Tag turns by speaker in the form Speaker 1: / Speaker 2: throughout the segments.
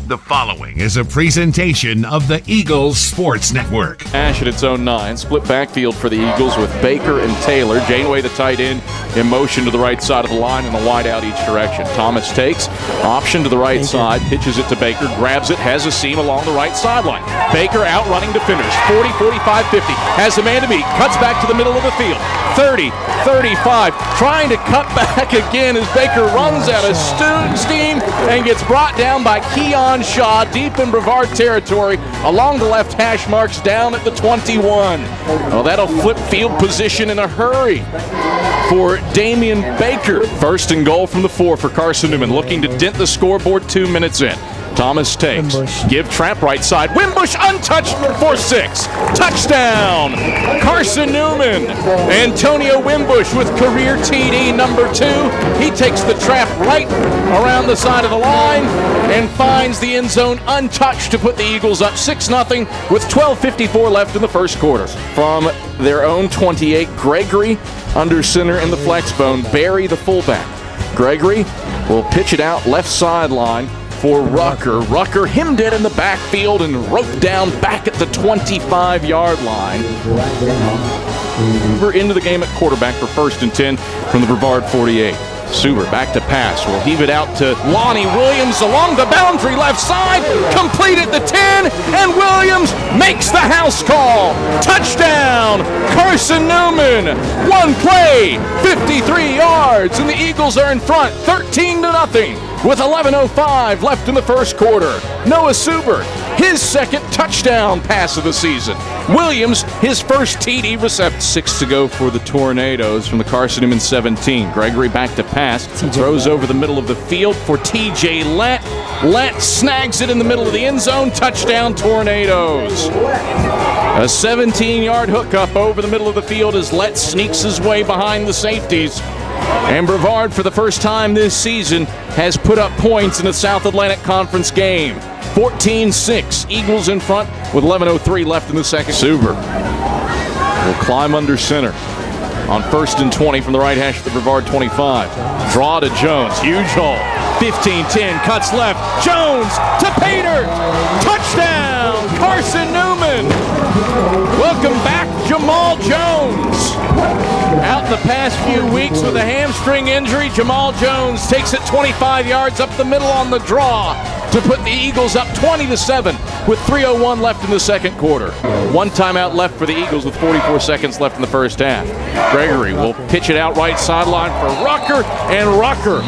Speaker 1: The following is a presentation of the Eagles Sports Network.
Speaker 2: Ash at its own 9. Split backfield for the Eagles with Baker and Taylor. Janeway, the tight end, in motion to the right side of the line and a wide out each direction. Thomas takes, option to the right side, pitches it to Baker, grabs it, has a seam along the right sideline. Baker outrunning defenders, 40, 45, 50, has a man to beat, cuts back to the middle of the field, 30, 35, trying to cut back again as Baker runs out of steam and gets brought down by Keon Shaw deep in Brevard territory along the left hash marks down at the 21. Well, that'll flip field position in a hurry for Damian Baker. First and goal from the 4 for Carson-Newman, looking to dent the scoreboard 2 minutes in. Thomas takes, give trap right side, Wimbush untouched for 6. Touchdown, Carson-Newman. Antonio Wimbush with career TD number 2. He takes the trap right around the side of the line and finds the end zone untouched to put the Eagles up 6-0 with 12:54 left in the first quarter. From their own 28, Gregory under center in the flex bone, Barry the fullback. Gregory will pitch it out left sideline for Rucker. Rucker hemmed it in the backfield and roped down back at the 25-yard line. We're into the game at quarterback for 1st and 10 from the Brevard 48. Suber back to pass. Will heave it out to Lonnie Williams along the boundary left side. Complete at the 10, and Williams makes the house call. Touchdown, Carson-Newman. One play, 53 yards, and the Eagles are in front, 13-0. With 11:05 left in the first quarter. Noah Suber, his second touchdown pass of the season. Williams, his first TD reception. 6 to go for the Tornadoes from the Carson-Newman 17. Gregory back to pass. Throws over the middle of the field for TJ Lett. Lett snags it in the middle of the end zone. Touchdown, Tornadoes. A 17-yard hookup over the middle of the field as Lett sneaks his way behind the safeties. And Brevard, for the first time this season, has put up points in a South Atlantic Conference game. 14-6, Eagles in front with 11:03 left in the second. Suber will climb under center on 1st and 20 from the right hash of the Brevard 25. Draw to Jones, huge hole. 15-10, cuts left. Jones to Pater. Touchdown, Carson-Newman. Welcome back, Jamal Jones. Out the past few weeks with a hamstring injury, Jamal Jones takes it 25 yards up the middle on the draw to put the Eagles up 20-7 with 3:01 left in the second quarter. One timeout left for the Eagles with 44 seconds left in the first half. Gregory will pitch it out right sideline for Rucker, and Rucker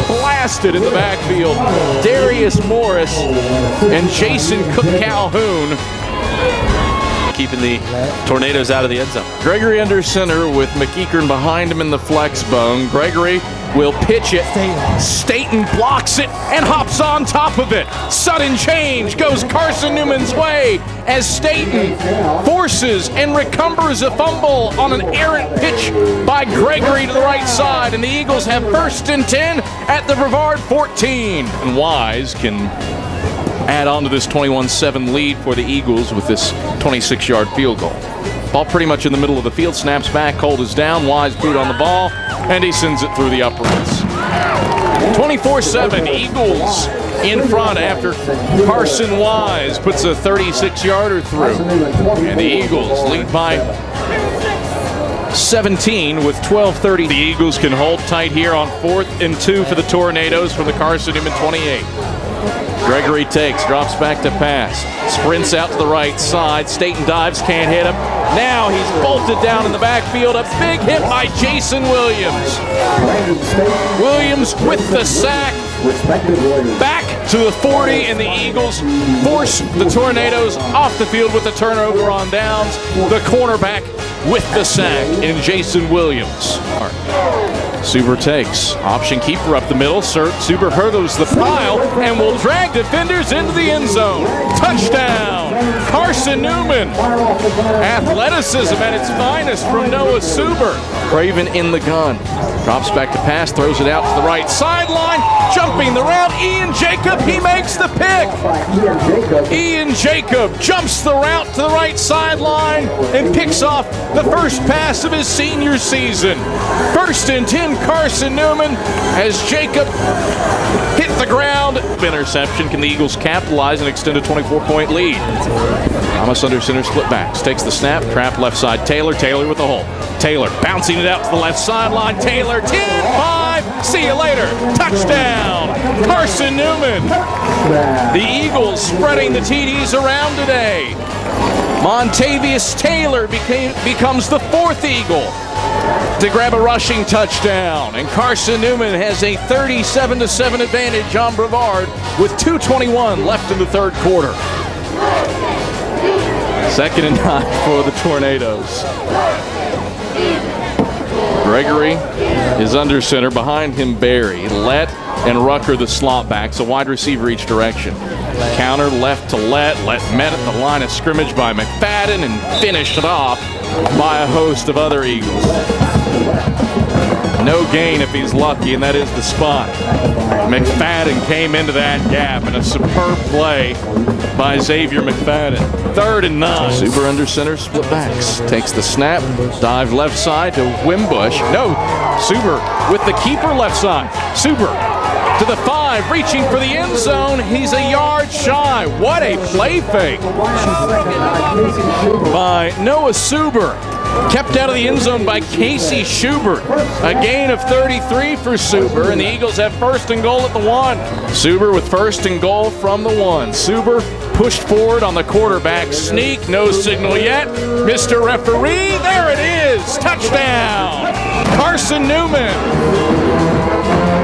Speaker 2: blasted in the backfield. Darius Morris and Jason Cook-Calhoun
Speaker 3: keeping the Tornadoes out of the end zone.
Speaker 2: Gregory under center with McEachern behind him in the flex bone. Gregory will pitch it. Staten blocks it and hops on top of it. Sudden change goes Carson-Newman's way as Staten forces and recovers a fumble on an errant pitch by Gregory to the right side, and the Eagles have 1st and 10 at the Brevard 14. And Wise can add on to this 21-7 lead for the Eagles with this 26-yard field goal. Ball pretty much in the middle of the field, snaps back, hold is down, Wise boot on the ball, and he sends it through the uprights. 24-7, Eagles in front after Carson Wise puts a 36-yarder through. And the Eagles lead by 17 with 12:30. The Eagles can hold tight here on 4th and 2 for the Tornadoes from the Carson-Newman 28. Gregory takes, drops back to pass, sprints out to the right side. Staten dives, can't hit him. Now he's bolted down in the backfield. A big hit by Jason Williams. Williams with the sack. Back to the 40, and the Eagles force the Tornadoes off the field with the turnover on downs. The cornerback with the sack in Jason Williams. Suber takes, option keeper up the middle. Suber hurdles the pile and will drag defenders into the end zone. Touchdown, Carson-Newman. Athleticism at its finest from Noah Suber. Craven in the gun. Drops back to pass, throws it out to the right sideline. Jumping the route, Ian Jacob, he makes the pick. Ian Jacob jumps the route to the right sideline and picks off the first pass of his senior season. 1st and 10, Carson-Newman as Jacob hit the ground. Interception. Can the Eagles capitalize and extend a 24-point lead? Thomas under center, split backs. Takes the snap, trap left side. Taylor with the hole. Taylor bouncing it out to the left sideline. Taylor 10-5. See you later. Touchdown. Carson-Newman. The Eagles spreading the TDs around today. Montavious Taylor becomes the 4th Eagle to grab a rushing touchdown, and Carson-Newman has a 37-7 advantage on Brevard with 2:21 left in the 3rd quarter. 2nd and 9 for the Tornadoes. Gregory is under center. Behind him, Barry. Lett and Rucker, the slot backs. A wide receiver each direction. Counter left to Lett. Lett met at the line of scrimmage by McFadden and finished it off by a host of other Eagles. No gain if he's lucky, and that is the spot. McFadden came into that gap in a superb play by Xavier McFadden. 3rd and 9. Suber under center, split backs. Takes the snap, dive left side to Wimbush. No, Suber with the keeper left side. Suber to the 5, reaching for the end zone. He's a yard shy. What a play fake by Noah Suber. Kept out of the end zone by Casey Schubert. A gain of 33 for Suber, and the Eagles have 1st and goal at the 1. Suber with 1st and goal from the 1. Suber pushed forward on the quarterback sneak. No signal yet. Mr. Referee, there it is. Touchdown. Carson-Newman.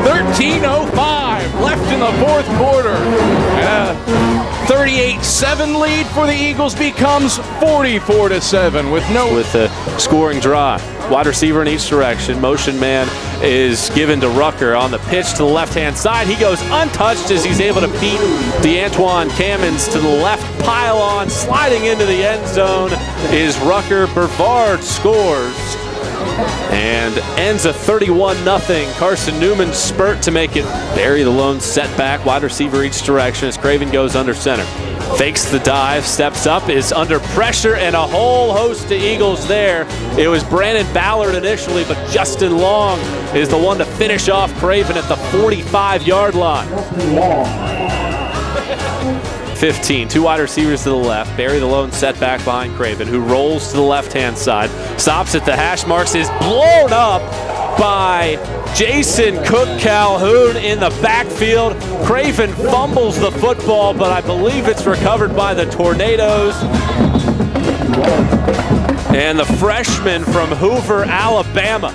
Speaker 2: 13:05 left in the 4th quarter. And a 38-7 lead for the Eagles becomes 44-7 with
Speaker 3: a scoring drive. Wide receiver in each direction. Motion man is given to Rucker on the pitch to the left-hand side. He goes untouched as he's able to beat DeAntoine Cammons to the left pylon. Sliding into the end zone is Rucker. Brevard scores and ends a 31-0 Carson-Newman spurt to make it. Barry the lone setback, wide receiver each direction as Craven goes under center. Fakes the dive, steps up, is under pressure, and a whole host of Eagles there. It was Brandon Ballard initially, but Justin Long is the one to finish off Craven at the 45-yard line. 15, 2 wide receivers to the left. Barry the lone setback behind Craven, who rolls to the left-hand side. Stops at the hash marks, is blown up by Jason Cook-Calhoun in the backfield. Craven fumbles the football, but I believe it's recovered by the Tornadoes. And the freshman from Hoover, Alabama.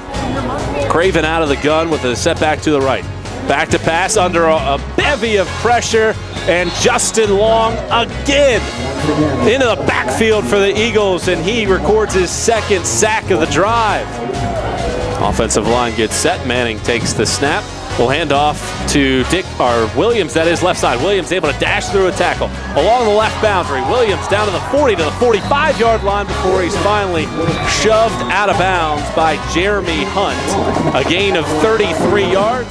Speaker 3: Craven out of the gun with a setback to the right. Back to pass under a bevy of pressure, and Justin Long again into the backfield for the Eagles, and he records his 2nd sack of the drive. Offensive line gets set. Manning takes the snap. We'll hand off to Williams, that is left side. Williams able to dash through a tackle along the left boundary. Williams down to the 40 to the 45-yard line before he's finally shoved out of bounds by Jeremy Hunt. A gain of 33 yards.